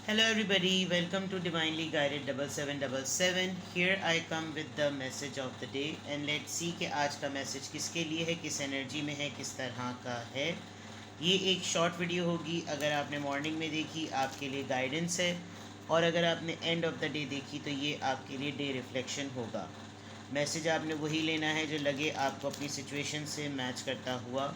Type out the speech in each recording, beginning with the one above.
Hello, everybody. Welcome to Divinely Guided 7777. Here I come with the message of the day, and let's see कि आज का message किसके लिए है, किस एनर्जी में है, किस तरह का है. ये एक शॉर्ट वीडियो होगी. अगर आपने मॉर्निंग में देखी आपके लिए गाइडेंस है, और अगर आपने एंड ऑफ द डे देखी तो ये आपके लिए डे रिफ्लेक्शन होगा. मैसेज आपने वही लेना है जो लगे आपको अपनी सिचुएशन से मैच करता हुआ.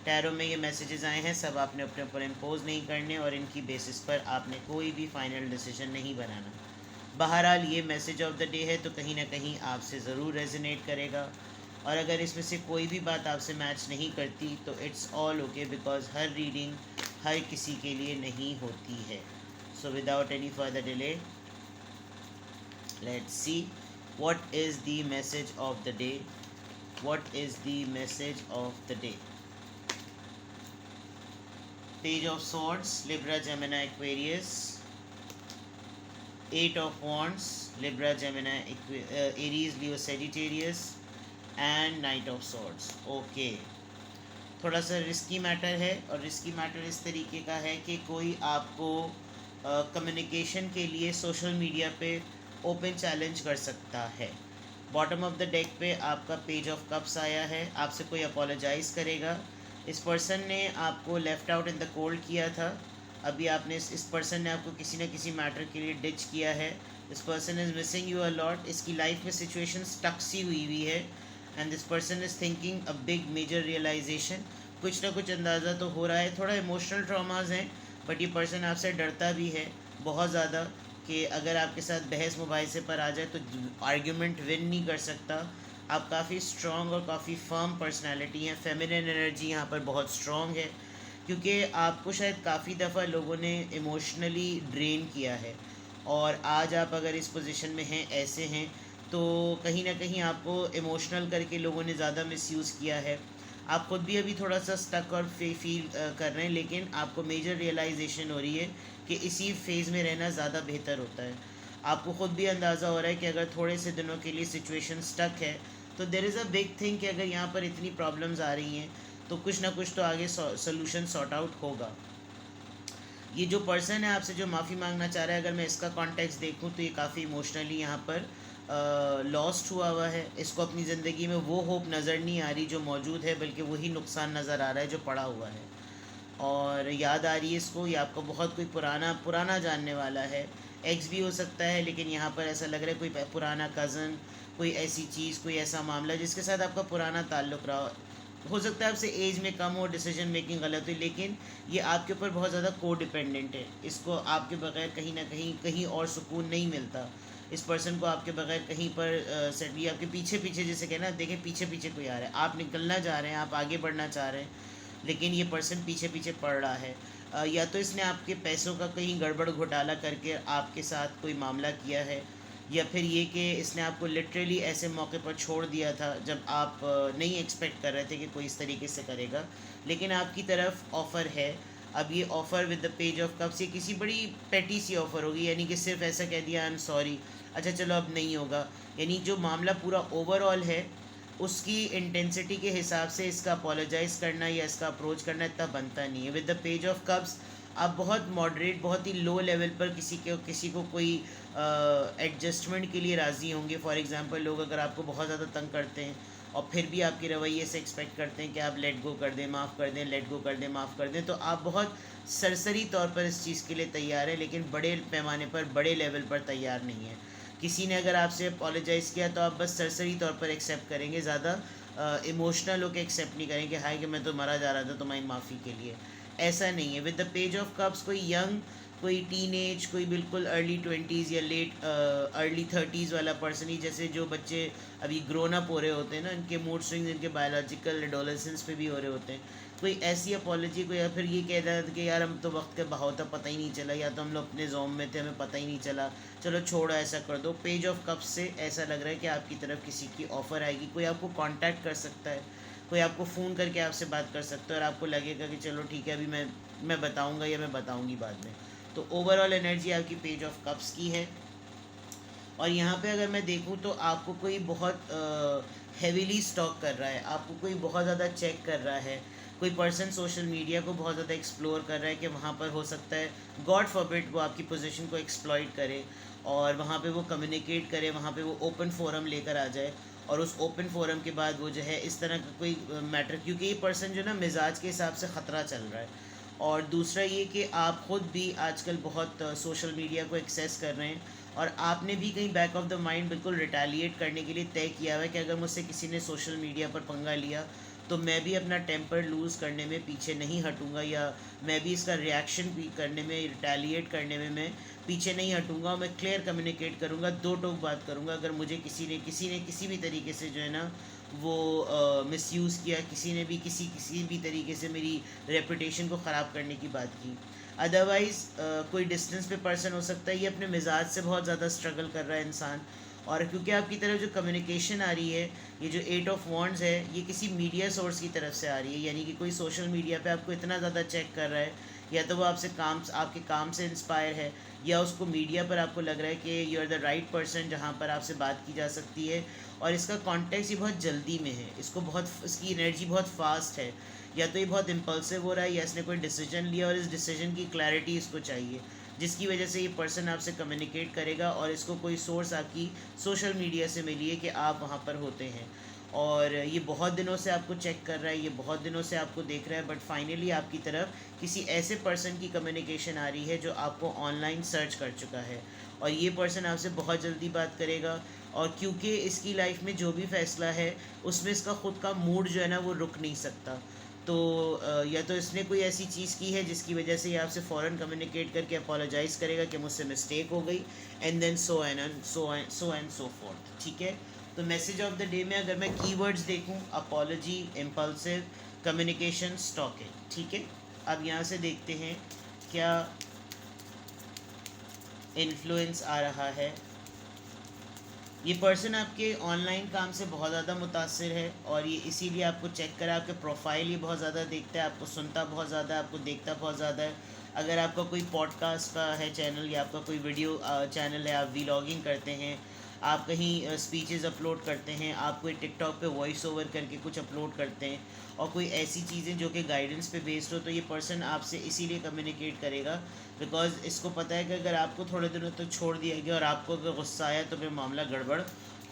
टैरो में ये मैसेजेस आए हैं, सब आपने अपने ऊपर इम्पोज नहीं करने और इनकी बेसिस पर आपने कोई भी फाइनल डिसीजन नहीं बनाना. बहरहाल ये मैसेज ऑफ द डे है तो कहीं ना कहीं आपसे ज़रूर रेजोनेट करेगा, और अगर इसमें से कोई भी बात आपसे मैच नहीं करती तो इट्स ऑल ओके, बिकॉज हर रीडिंग हर किसी के लिए नहीं होती है. So without any further delay, let's see what is the message of the day. What is the message of the day? Page of Swords, Libra, Gemini, Aquarius. Eight of Wands, Libra, Gemini, Aries, Leo, Sagittarius. And Knight of Swords. Okay. थोड़ा सा risky matter है, और risky matter इस तरीके का है कि कोई आपको कम्युनिकेशन के लिए सोशल मीडिया पे ओपन चैलेंज कर सकता है. बॉटम ऑफ द डेक पे आपका पेज ऑफ कप्स आया है. आपसे कोई अपोलोजाइज़ करेगा. इस पर्सन ने आपको left out in the cold किया था. अभी आपने इस पर्सन ने आपको किसी न किसी मैटर के लिए डिच किया है. This person is missing you a lot. इसकी लाइफ में सिचुएशन स्टक सी हुई है, and this person is thinking a big major realization. कुछ ना कुछ अंदाज़ा तो हो रहा है. थोड़ा इमोशनल ट्रॉमाज हैं, बट ये पर्सन आपसे डरता भी है बहुत ज़्यादा कि अगर आपके साथ बहस मुबाहिसे पर आ जाए तो आर्ग्यूमेंट विन नहीं कर सकता. आप काफ़ी स्ट्रॉन्ग और काफ़ी फर्म पर्सनालिटी हैं. फेमिनिन एनर्जी यहाँ पर बहुत स्ट्रॉन्ग है, क्योंकि आपको शायद काफ़ी दफ़ा लोगों ने इमोशनली ड्रेन किया है, और आज आप अगर इस पोजीशन में हैं, ऐसे हैं, तो कहीं ना कहीं आपको इमोशनल करके लोगों ने ज़्यादा मिसयूज़ किया है. आप ख़ुद भी अभी थोड़ा सा स्टक और फील कर रहे हैं, लेकिन आपको मेजर रियलाइजेशन हो रही है कि इसी फेज़ में रहना ज़्यादा बेहतर होता है. आपको ख़ुद भी अंदाज़ा हो रहा है कि अगर थोड़े से दिनों के लिए सिचुएशन स्टक है तो there is a big thing कि अगर यहाँ पर इतनी प्रॉब्लम्स आ रही हैं तो कुछ ना कुछ तो आगे सोल्यूशन सॉर्ट आउट होगा. ये जो पर्सन है आपसे जो माफ़ी मांगना चाह रहा है, अगर मैं इसका कॉन्टेक्स्ट देखूँ तो ये काफ़ी इमोशनली यहाँ पर लॉस्ट हुआ है. इसको अपनी ज़िंदगी में वो होप नज़र नहीं आ रही जो मौजूद है, बल्कि वही नुकसान नज़र आ रहा है जो पड़ा हुआ है. और याद आ रही है इसको, ये आपको बहुत कोई पुराना जानने वाला है. एक्स भी हो सकता है, लेकिन यहाँ पर ऐसा लग रहा है कोई पुराना कज़न, कोई ऐसी चीज़, कोई ऐसा मामला जिसके साथ आपका पुराना ताल्लुक़ रहा. हो सकता है आपसे एज में कम हो, डिसीजन मेकिंग गलत हुई, लेकिन ये आपके ऊपर बहुत ज़्यादा को डिपेंडेंट है. इसको आपके बगैर कहीं ना कहीं और सुकून नहीं मिलता. इस पर्सन को आपके बगैर कहीं पर सेट भी आपके पीछे पीछे, जैसे कहना, देखें पीछे पीछे कोई आ रहा है, आप निकलना चाह रहे हैं, आप आगे बढ़ना चाह रहे हैं, लेकिन ये पर्सन पीछे पीछे पड़ रहा है. या तो इसने आपके पैसों का कहीं गड़बड़ घोटाला करके आपके साथ कोई मामला किया है, या फिर ये कि इसने आपको लिटरली ऐसे मौके पर छोड़ दिया था जब आप नहीं एक्सपेक्ट कर रहे थे कि कोई इस तरीके से करेगा, लेकिन आपकी तरफ ऑफ़र है. अब ये offer with the page of cups, ये किसी बड़ी पेटी सी ऑफ़र होगी, यानी कि सिर्फ ऐसा कह दिया आई एम सॉरी, अच्छा चलो अब नहीं होगा. यानी जो मामला पूरा ओवरऑल है उसकी इंटेंसिटी के हिसाब से इसका अपोलोजाइज़ करना या इसका अप्रोच करना इतना बनता नहीं है. With the page of cups आप बहुत मॉडरेट, बहुत ही लो लेवल पर किसी को कोई एडजस्टमेंट के लिए राज़ी होंगे. फॉर एग्जांपल, लोग अगर आपको बहुत ज़्यादा तंग करते हैं और फिर भी आपके रवैये से एक्सपेक्ट करते हैं कि आप लेट गो कर दें, माफ़ कर दें, लेट गो कर दें, माफ़ कर दें, तो आप बहुत सरसरी तौर पर इस चीज़ के लिए तैयार है, लेकिन बड़े पैमाने पर, बड़े लेवल पर तैयार नहीं है. किसी ने अगर आपसे अपोलोजाइज़ किया तो आप बस सरसरी तौर पर एक्सेप्ट करेंगे, ज़्यादा इमोशनल होकर एक्सेप्ट नहीं करेंगे, हाय कि मैं तो मरा जा रहा था तुम्हारी माफ़ी के लिए. ऐसा नहीं है. With the page of cups कोई यंग, कोई टीनेज, कोई बिल्कुल अर्ली 20s या लेट अर्ली 30s वाला पर्सन ही, जैसे जो बच्चे अभी ग्रोन अप हो रहे होते हैं ना, इनके मूड स्विंग्स इनके बायोलॉजिकल एडोलेसेंस पे भी हो रहे होते हैं, कोई ऐसी अपॉलोजी को, या फिर ये कह रहा था कि यार हम तो वक्त का बहाव था, पता ही नहीं चला, या तो हम लोग अपने जोम में थे, हमें पता ही नहीं चला, चलो छोड़ो ऐसा कर दो. पेज ऑफ कप्स से ऐसा लग रहा है कि आपकी तरफ किसी की ऑफ़र आएगी. कोई आपको कांटेक्ट कर सकता है, कोई आपको फ़ोन करके आपसे बात कर सकता है, और आपको लगेगा कि चलो ठीक है, अभी मैं बताऊंगा या मैं बताऊंगी बाद में. तो ओवरऑल एनर्जी आपकी पेज ऑफ कप्स की है. और यहाँ पे अगर मैं देखूँ तो आपको कोई बहुत हैवीली स्टॉक कर रहा है, आपको कोई बहुत ज़्यादा चेक कर रहा है, कोई पर्सन सोशल मीडिया को बहुत ज़्यादा एक्सप्लोर कर रहा है कि वहाँ पर हो सकता है गॉड फॉरबिड वो आपकी पोजीशन को एक्सप्लॉइट करे और वहाँ पे वो कम्युनिकेट करे, वहाँ पे वो ओपन फोरम लेकर आ जाए और उस ओपन फोरम के बाद वो जो है इस तरह का कोई मैटर, क्योंकि ये पर्सन जो ना मिजाज के हिसाब से ख़तरा चल रहा है। और दूसरा ये कि आप ख़ुद भी आजकल बहुत सोशल मीडिया को एक्सेस कर रहे हैं और आपने भी कहीं बैक ऑफ द माइंड बिल्कुल रिटेलिएट करने के लिए तय किया हुआ है कि अगर मुझसे किसी ने सोशल मीडिया पर पंगा लिया तो मैं भी अपना टेम्पर लूज़ करने में पीछे नहीं हटूंगा, या मैं भी इसका रिएक्शन भी करने में, रिटेलिएट करने में मैं पीछे नहीं हटूंगा। मैं क्लियर कम्युनिकेट करूंगा, दो टोक बात करूंगा। अगर मुझे किसी ने किसी भी तरीके से जो है ना वो मिसयूज़ किया, किसी ने भी किसी भी तरीके से मेरी रेपुटेशन को ख़राब करने की बात की, अदरवाइज़ कोई डिस्टेंस पे पर्सन हो सकता है, ये अपने मिजाज से बहुत ज़्यादा स्ट्रगल कर रहा है इंसान। और क्योंकि आपकी तरफ जो कम्युनिकेशन आ रही है, ये जो 8 ऑफ वॉन्ड्स है, ये किसी मीडिया सोर्स की तरफ से आ रही है, यानी कि कोई सोशल मीडिया पे आपको इतना ज़्यादा चेक कर रहा है, या तो वो आपके काम से इंस्पायर है, या उसको मीडिया पर आपको लग रहा है कि you are the right person जहाँ पर आपसे बात की जा सकती है। और इसका कॉन्टेक्स्ट ये बहुत जल्दी में है, इसकी एनर्जी बहुत फास्ट है, या तो ये बहुत इम्पल्सिव हो रहा है, या इसने कोई डिसीजन लिया और इस डिसीजन की क्लैरिटी इसको चाहिए, जिसकी वजह से ये पर्सन आपसे कम्युनिकेट करेगा और इसको कोई सोर्स आपकी सोशल मीडिया से मिली है कि आप वहाँ पर होते हैं। और ये बहुत दिनों से आपको चेक कर रहा है, ये बहुत दिनों से आपको देख रहा है, बट फाइनली आपकी तरफ किसी ऐसे पर्सन की कम्युनिकेशन आ रही है जो आपको ऑनलाइन सर्च कर चुका है, और ये पर्सन आपसे बहुत जल्दी बात करेगा। और क्योंकि इसकी लाइफ में जो भी फ़ैसला है उसमें इसका ख़ुद का मूड जो है ना वो रुक नहीं सकता, तो या तो इसने कोई ऐसी चीज़ की है जिसकी वजह से ये आपसे फ़ौरन कम्युनिकेट करके अपोलोजाइज़ करेगा कि मुझसे मिस्टेक हो गई, and then so and so forth. ठीक है, तो मैसेज ऑफ द डे में अगर मैं कीवर्ड्स देखूं, अपोलॉजी, इम्पल्सिव, कम्युनिकेशन, स्टॉकिंग। ठीक है, अब यहाँ से देखते हैं क्या इन्फ्लुएंस आ रहा है। ये पर्सन आपके ऑनलाइन काम से बहुत ज़्यादा मुतासिर है और ये इसीलिए आपको चेक करा, आपके प्रोफाइल ये बहुत ज़्यादा देखता है, आपको सुनता बहुत ज़्यादा है, आपको देखता बहुत ज़्यादा है। अगर आपका कोई पॉडकास्ट का है चैनल, या आपका कोई वीडियो चैनल है, आप व्लॉगिंग करते हैं, आप कहीं स्पीचेस अपलोड करते हैं, आप कोई टिकटॉक पे वॉइस ओवर करके कुछ अपलोड करते हैं, और कोई ऐसी चीज़ें जो कि गाइडेंस पे बेस्ड हो, तो ये पर्सन आपसे इसीलिए कम्युनिकेट करेगा बिकॉज इसको पता है कि अगर आपको थोड़े दिनों तक छोड़ दिया गया और आपको अगर गुस्सा आया तो फिर मामला गड़बड़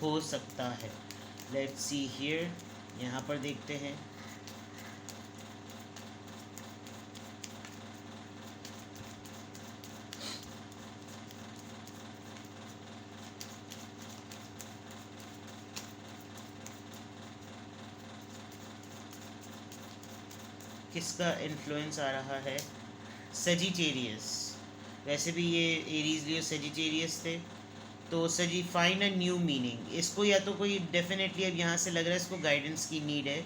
हो सकता है। लेट्स सी हियर, यहाँ पर देखते हैं। किसका इन्फ्लुएंस आ रहा है? सजिटेरियस। वैसे भी ये एरीज लियो सजिटेरियस थे, तो सजी फाइंड अ न्यू मीनिंग। इसको या तो कोई डेफिनेटली अब यहाँ से लग रहा है इसको गाइडेंस की नीड है,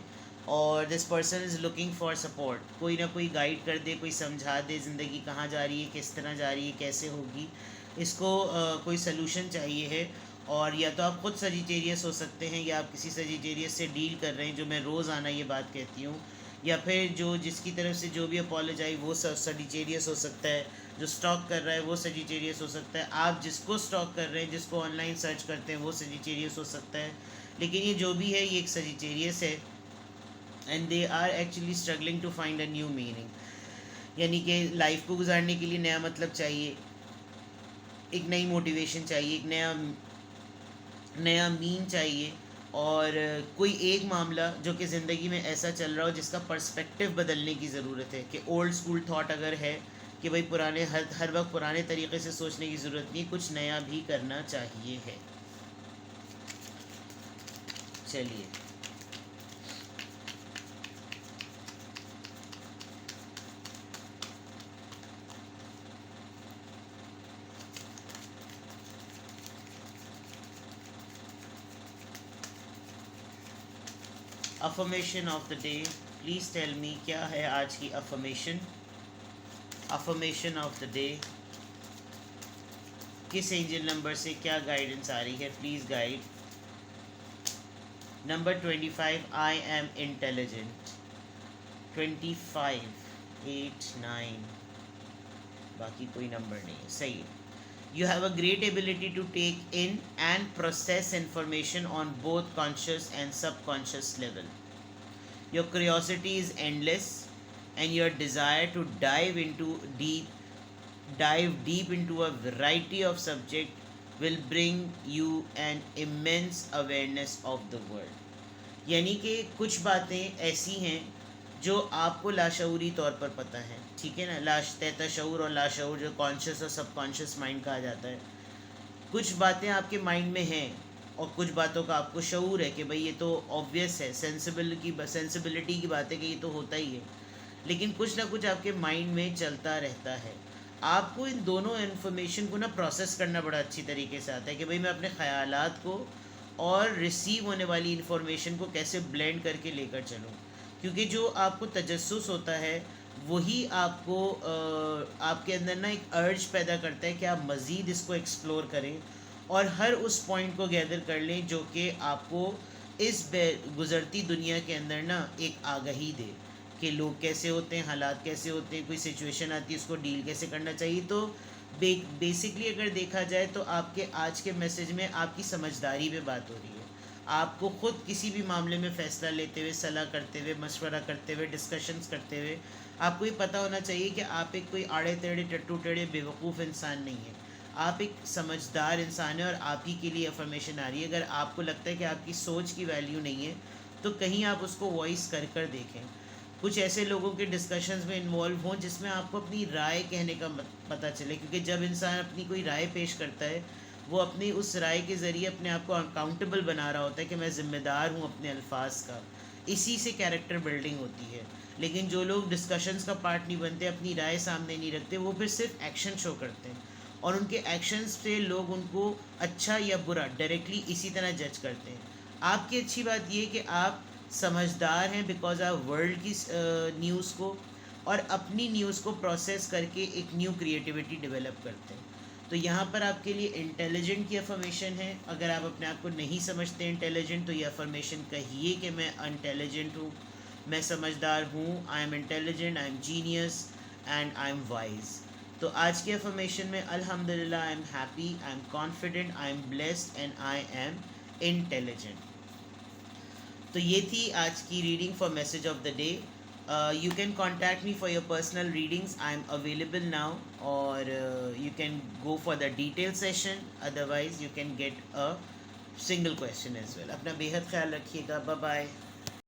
और this person is looking for support. कोई ना कोई गाइड कर दे, कोई समझा दे ज़िंदगी कहाँ जा रही है, किस तरह जा रही है, कैसे होगी। इसको कोई सलूशन चाहिए है। और या तो आप खुद सजिटेरियस हो सकते हैं, या आप किसी सजिटेरियस से डील कर रहे हैं, जो मैं रोज़ाना ये बात कहती हूँ, या फिर जो जिसकी तरफ से जो भी अपॉलोज आई वो सजिटेरियस हो सकता है, जो स्टॉक कर रहा है वो सजिटेरियस हो सकता है, आप जिसको स्टॉक कर रहे हैं, जिसको ऑनलाइन सर्च करते हैं, वो सजिटेरियस हो सकता है। लेकिन ये जो भी है ये एक सजिटेरियस है, and they are actually struggling to find a new meaning. यानी कि लाइफ को गुजारने के लिए नया मतलब चाहिए, एक नई मोटिवेशन चाहिए, एक नया मीन चाहिए, और कोई एक मामला जो कि ज़िंदगी में ऐसा चल रहा हो जिसका पर्सपेक्टिव बदलने की ज़रूरत है। कि ओल्ड स्कूल थॉट अगर है कि भाई पुराने हर वक्त पुराने तरीके से सोचने की ज़रूरत नहीं, कुछ नया भी करना चाहिए है। चलिए, affirmation of the day. Please tell me क्या है आज की affirmation. Affirmation of the day, किस एंजल नंबर से क्या गाइडेंस आ रही है? Please guide. Number 25, I am intelligent. 25, 8, 9, बाकी कोई नंबर नहीं है, सही है। You have a great ability to take in and process information on both conscious and subconscious level. Your curiosity is endless, and your desire to dive deep into a variety of subject will bring you an immense awareness of the world. यानी कि कुछ बातें ऐसी हैं जो आपको लाशऊरी तौर पर पता है, ठीक है ना, तहता शऊर और लाशऊर, जो कॉन्शियस और सबकॉन्शियस माइंड कहा जाता है। कुछ बातें आपके माइंड में हैं और कुछ बातों का आपको शऊर है कि भाई ये तो ऑब्वियस है, सेंसिबिलिटी की बात है कि ये तो होता ही है, लेकिन कुछ ना कुछ आपके माइंड में चलता रहता है। आपको इन दोनों इन्फॉर्मेशन को ना प्रोसेस करना बड़ा अच्छी तरीके से आता है कि भाई मैं अपने ख़यालात को और रिसीव होने वाली इन्फॉर्मेशन को कैसे ब्लेंड करके लेकर चलूँ, क्योंकि जो आपको तजस्सुस होता है वही आपको आपके अंदर ना एक अर्ज पैदा करता है कि आप मज़ीद इसको एक्सप्लोर करें और हर उस पॉइंट को गैदर कर लें जो कि आपको इस गुज़रती दुनिया के अंदर ना एक आगाही दे कि लोग कैसे होते हैं, हालात कैसे होते हैं, कोई सिचुएशन आती है उसको डील कैसे करना चाहिए। तो बेसिकली अगर देखा जाए तो आपके आज के मैसेज में आपकी समझदारी पे बात हो रही है। आपको ख़ुद किसी भी मामले में फ़ैसला लेते हुए, सलाह करते हुए, मशवरा करते हुए, डिस्कशंस करते हुए आपको ये पता होना चाहिए कि आप एक कोई आड़े टेढ़े टट्टू टेढ़े बेवकूफ़ इंसान नहीं है, आप एक समझदार इंसान है और आप ही के लिए इन्फॉर्मेशन आ रही है। अगर आपको लगता है कि आपकी सोच की वैल्यू नहीं है तो कहीं आप उसको वॉइस कर कर देखें। कुछ ऐसे लोगों के डिस्कशंस में इन्वॉल्व हों जिसमें आपको अपनी राय कहने का पता चले, क्योंकि जब इंसान अपनी कोई राय पेश करता है वो अपनी उस राय के ज़रिए अपने आप को अकाउंटेबल बना रहा होता है कि मैं ज़िम्मेदार हूँ अपने अल्फाज का। इसी से कैरेक्टर बिल्डिंग होती है। लेकिन जो लोग डिस्कशंस का पार्ट नहीं बनते, अपनी राय सामने नहीं रखते, वो फिर सिर्फ एक्शन शो करते हैं और उनके एक्शंस से लोग उनको अच्छा या बुरा डायरेक्टली इसी तरह जज करते हैं। आपकी अच्छी बात ये कि आप समझदार हैं बिकॉज आप वर्ल्ड की न्यूज़ को और अपनी न्यूज़ को प्रोसेस करके एक न्यू क्रिएटिविटी डेवलप करते हैं। तो यहाँ पर आपके लिए इंटेलिजेंट की अफर्मेशन है। अगर आप अपने आप को नहीं समझते इंटेलिजेंट तो ये अफर्मेशन कहिए कि मैं इंटेलिजेंट हूँ, मैं समझदार हूँ, आई am intelligent, I am genius and I am wise. तो आज के अफर्मेशन में अल्हम्दुलिल्लाह I am happy, I am confident, I am blessed and I am intelligent. तो ये थी आज की reading for message of the day. You can contact me for your personal readings. I am available now, or you can go for the detailed session. Otherwise, you can get a single question as well. अपना बेहद ख्याल रखिएगा. Bye bye.